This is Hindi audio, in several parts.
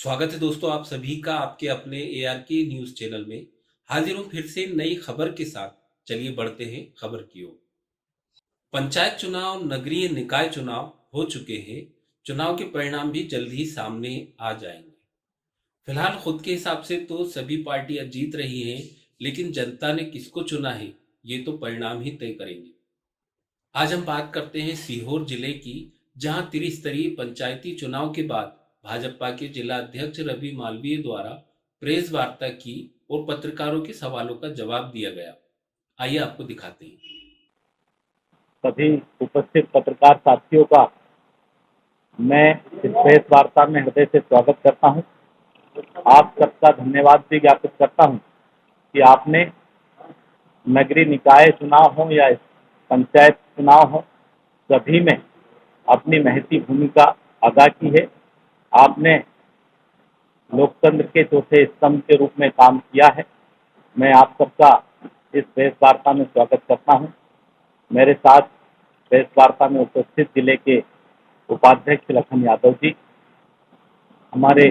स्वागत है दोस्तों आप सभी का आपके अपने ARK न्यूज चैनल में। हाजिर हूं फिर से नई खबर के साथ। चलिए बढ़ते हैं खबर की ओर। पंचायत चुनाव, नगरीय निकाय चुनाव हो चुके हैं। चुनाव के परिणाम भी जल्द ही सामने आ जाएंगे। फिलहाल खुद के हिसाब से तो सभी पार्टियां जीत रही हैं, लेकिन जनता ने किसको चुना है ये तो परिणाम ही तय करेंगे। आज हम बात करते हैं सीहोर जिले की, जहां त्रिस्तरीय पंचायती चुनाव के बाद भाजपा के जिला अध्यक्ष रवि मालवीय द्वारा प्रेस वार्ता की और पत्रकारों के सवालों का जवाब दिया गया। आइए आपको दिखाते हैं। सभी उपस्थित पत्रकार साथियों का मैं इस प्रेस वार्ता में हृदय से स्वागत करता हूं। आप सबका धन्यवाद भी ज्ञापित करता हूं कि आपने नगरीय निकाय चुनाव हो या पंचायत चुनाव हो, सभी में अपनी महती भूमिका अदा की है। आपने लोकतंत्र के चौथे स्तंभ के रूप में काम किया है। मैं आप सबका इस प्रेस वार्ता में स्वागत करता हूं। मेरे साथ प्रेस वार्ता में उपस्थित जिले के उपाध्यक्ष लखन यादव जी, हमारे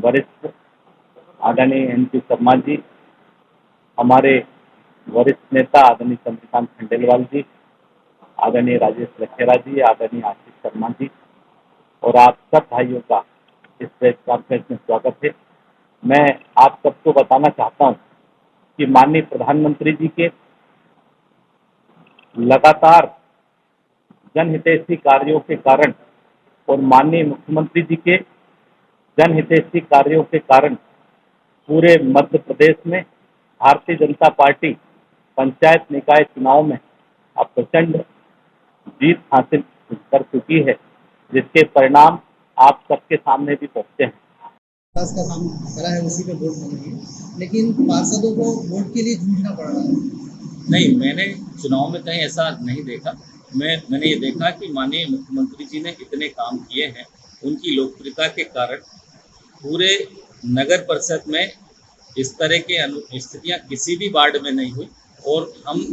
वरिष्ठ आदरणीय NP शर्मा जी, हमारे वरिष्ठ नेता आदरणीय चंद्रकांत खंडेलवाल जी, आदरणीय राजेश लखेरा जी, आदरणीय आशीष शर्मा जी और आप सब भाइयों का इस प्रेस कॉन्फ्रेंस में स्वागत है। मैं आप सबको बताना चाहता हूं कि माननीय प्रधानमंत्री जी के लगातार जनहितैषी कार्यों के कारण और माननीय मुख्यमंत्री जी के जनहितैषी कार्यों के कारण पूरे मध्य प्रदेश में भारतीय जनता पार्टी पंचायत निकाय चुनाव में अब प्रचंड जीत हासिल कर चुकी है, जिसके परिणाम आप सबके सामने भी पहुंचे हैं। विकास का काम करा है उसी पे वोट मांगेंगे, लेकिन पार्षदों को वोट के लिए जूझना पड़ रहा है। नहीं, मैंने चुनाव में कहीं ऐसा नहीं देखा। मैंने ये देखा कि माननीय मुख्यमंत्री जी ने इतने काम किए हैं, उनकी लोकप्रियता के कारण पूरे नगर परिषद में इस तरह के स्थितियाँ किसी भी वार्ड में नहीं हुई और हम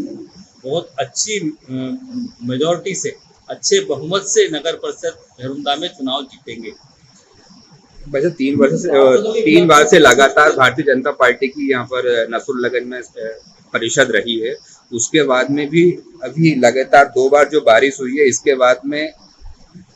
बहुत अच्छी मेजॉरिटी से, अच्छे बहुमत से नगर परिषद झरुंदा में चुनाव जीतेंगे। वैसे 3 बार से लगातार भारतीय जनता पार्टी की यहाँ पर नसरुल्लागंज में परिषद रही है। उसके बाद में भी अभी लगातार 2 बार जो बारिश हुई है, इसके बाद में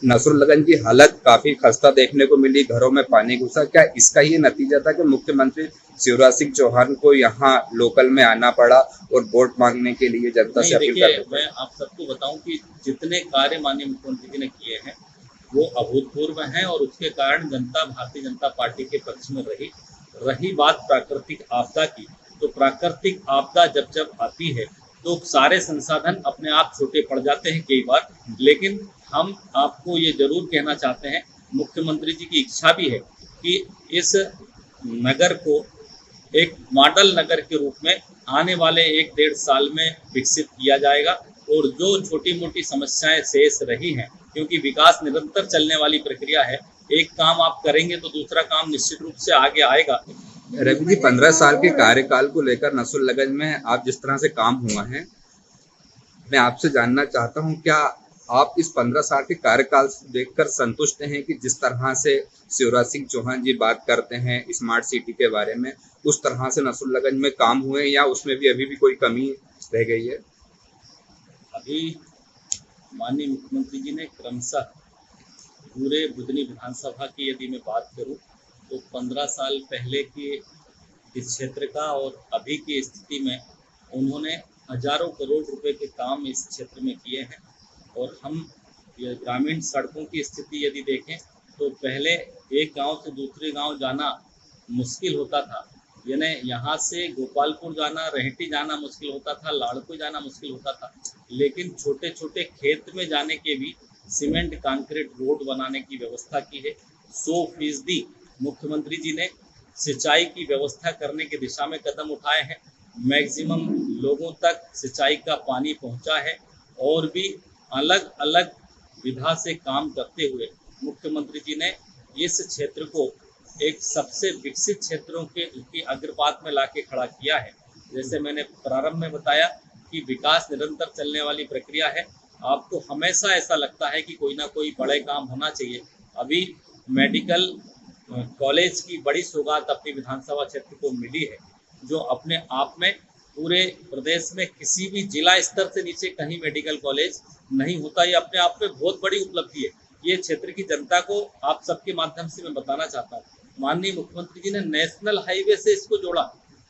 नसरुल्लागंज की हालत काफी खस्ता देखने को मिली, घरों में पानी घुसा। क्या इसका ये नतीजा था कि मुख्यमंत्री शिवराज सिंह चौहान को यहाँ लोकल में आना पड़ा और वोट मांगने के लिए जनता से अपील कर रहे थे? मैं आप सबको बताऊं कि जितने कार्य माननीय मुख्यमंत्री जी ने किए हैं वो अभूतपूर्व हैं और उसके कारण जनता भारतीय जनता पार्टी के पक्ष में रही बात प्राकृतिक आपदा की, तो प्राकृतिक आपदा जब जब आती है तो सारे संसाधन अपने आप छोटे पड़ जाते हैं कई बार। लेकिन हम आपको ये जरूर कहना चाहते हैं, मुख्यमंत्री जी की इच्छा भी है कि इस नगर को एक मॉडल नगर के रूप में आने वाले 1-1.5 साल में विकसित किया जाएगा और जो छोटी मोटी समस्याएं शेष रही हैं, क्योंकि विकास निरंतर चलने वाली प्रक्रिया है, एक काम आप करेंगे तो दूसरा काम निश्चित रूप से आगे आएगा। रवि जी, 15 साल के कार्यकाल को लेकर नसरुल्लागंज में आप जिस तरह से काम हुआ है, मैं आपसे जानना चाहता हूं, क्या आप इस 15 साल के कार्यकाल से देखकर संतुष्ट हैं कि जिस तरह से शिवराज सिंह चौहान जी बात करते हैं स्मार्ट सिटी के बारे में, उस तरह से नसरुल्लागंज में काम हुए या उसमें भी अभी भी कोई कमी रह गई है? अभी माननीय मुख्यमंत्री जी ने क्रमशः पूरे बुधनी विधानसभा की यदि मैं बात करूं तो 15 साल पहले के इस क्षेत्र का और अभी की स्थिति में उन्होंने हजारों करोड़ रुपए के काम इस क्षेत्र में किए हैं। और हम ये ग्रामीण सड़कों की स्थिति यदि देखें तो पहले एक गांव से दूसरे गांव जाना मुश्किल होता था, यानी यहाँ से गोपालपुर जाना, रहेटी जाना मुश्किल होता था, लाड़को जाना मुश्किल होता था। लेकिन छोटे छोटे खेत में जाने के भी सीमेंट कंक्रीट रोड बनाने की व्यवस्था की है। 100% मुख्यमंत्री जी ने सिंचाई की व्यवस्था करने की दिशा में कदम उठाए हैं। मैक्सिमम लोगों तक सिंचाई का पानी पहुंचा है और भी अलग अलग विधा से काम करते हुए मुख्यमंत्री जी ने इस क्षेत्र को एक सबसे विकसित क्षेत्रों के अग्रपात में लाके खड़ा किया है। जैसे मैंने प्रारंभ में बताया कि विकास निरंतर चलने वाली प्रक्रिया है। आपको हमेशा ऐसा लगता है कि कोई ना कोई बड़े काम होना चाहिए। अभी मेडिकल कॉलेज की बड़ी सौगात अपनी विधानसभा क्षेत्र को मिली है, जो अपने आप में पूरे प्रदेश में किसी भी जिला स्तर से नीचे कहीं मेडिकल कॉलेज नहीं होता। ये अपने आप में बहुत बड़ी उपलब्धि है। ये क्षेत्र की जनता को आप सबके माध्यम से मैं बताना चाहता हूँ, माननीय मुख्यमंत्री जी ने नेशनल हाईवे से इसको जोड़ा,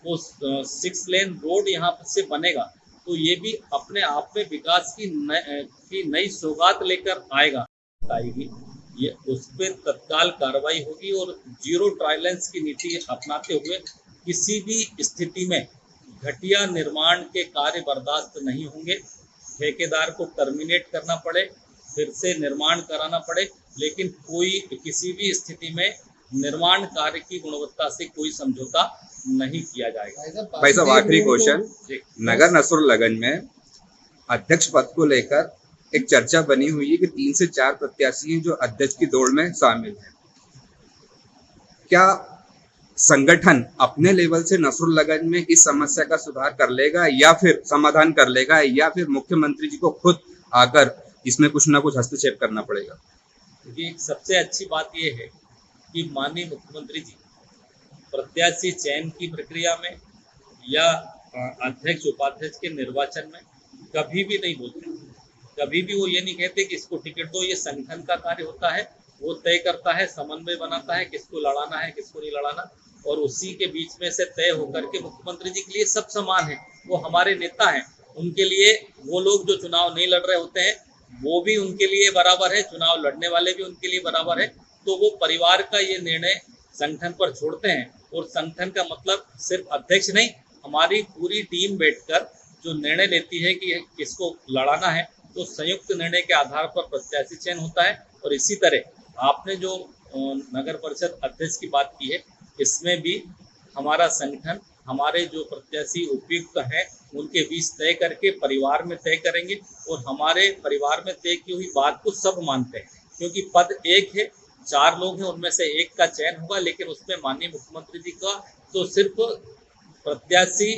वो 6 लेन रोड यहाँ से बनेगा, तो ये भी अपने आप में विकास की नई सौगात लेकर आएगी। ये उस पर तत्काल कार्रवाई होगी और जीरो टॉलरेंस की नीति अपनाते हुए किसी भी स्थिति में घटिया निर्माण के कार्य बर्दाश्त नहीं होंगे। ठेकेदार को टर्मिनेट करना पड़े, फिर से निर्माण कराना पड़े, लेकिन कोई किसी भी स्थिति में निर्माण कार्य की गुणवत्ता से कोई समझौता नहीं किया जाएगा। भाई साहब, आखिरी क्वेश्चन, नगर नसरुल्लागंज में अध्यक्ष पद को लेकर एक चर्चा बनी हुई है कि 3 से 4 प्रत्याशी हैं जो अध्यक्ष की दौड़ में शामिल हैं। क्या संगठन अपने लेवल से नसरुल्लागंज में इस समस्या का सुधार कर लेगा या फिर समाधान कर लेगा, या फिर मुख्यमंत्री जी को खुद आकर इसमें कुछ ना कुछ हस्तक्षेप करना पड़ेगा? क्योंकि सबसे अच्छी बात यह है कि माननीय मुख्यमंत्री जी प्रत्याशी चयन की प्रक्रिया में या अध्यक्ष उपाध्यक्ष के निर्वाचन में कभी भी नहीं बोलते। कभी भी वो ये नहीं कहते कि इसको टिकट दो। ये संगठन का कार्य होता है, वो तय करता है, समन्वय बनाता है, किसको लड़ाना है किसको नहीं लड़ाना, और उसी के बीच में से तय होकर के मुख्यमंत्री जी के लिए सब समान है। वो हमारे नेता हैं, उनके लिए वो लोग जो चुनाव नहीं लड़ रहे होते हैं वो भी उनके लिए बराबर है, चुनाव लड़ने वाले भी उनके लिए बराबर है। तो वो परिवार का ये निर्णय संगठन पर छोड़ते हैं, और संगठन का मतलब सिर्फ अध्यक्ष नहीं, हमारी पूरी टीम बैठकर जो निर्णय लेती है कि किसको लड़ाना है, तो संयुक्त निर्णय के आधार पर प्रत्याशी चयन होता है। और इसी तरह आपने जो नगर परिषद अध्यक्ष की बात की है, इसमें भी हमारा संगठन हमारे जो प्रत्याशी उपयुक्त हैं उनके बीच तय करके परिवार में तय करेंगे, और हमारे परिवार में तय की हुई बात को सब मानते हैं, क्योंकि पद एक है, 4 लोग हैं, उनमें से एक का चयन होगा, लेकिन उसमें माननीय मुख्यमंत्री जी का तो सिर्फ प्रत्याशी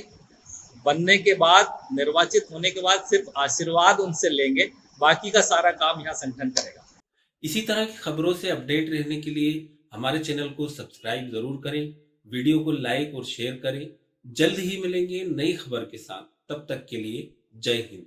बनने के बाद, निर्वाचित होने के बाद सिर्फ आशीर्वाद उनसे लेंगे, बाकी का सारा काम यहाँ संगठन करेगा। इसी तरह की खबरों से अपडेट रहने के लिए हमारे चैनल को सब्सक्राइब जरूर करें, वीडियो को लाइक और शेयर करें। जल्द ही मिलेंगे नई खबर के साथ, तब तक के लिए जय हिंद।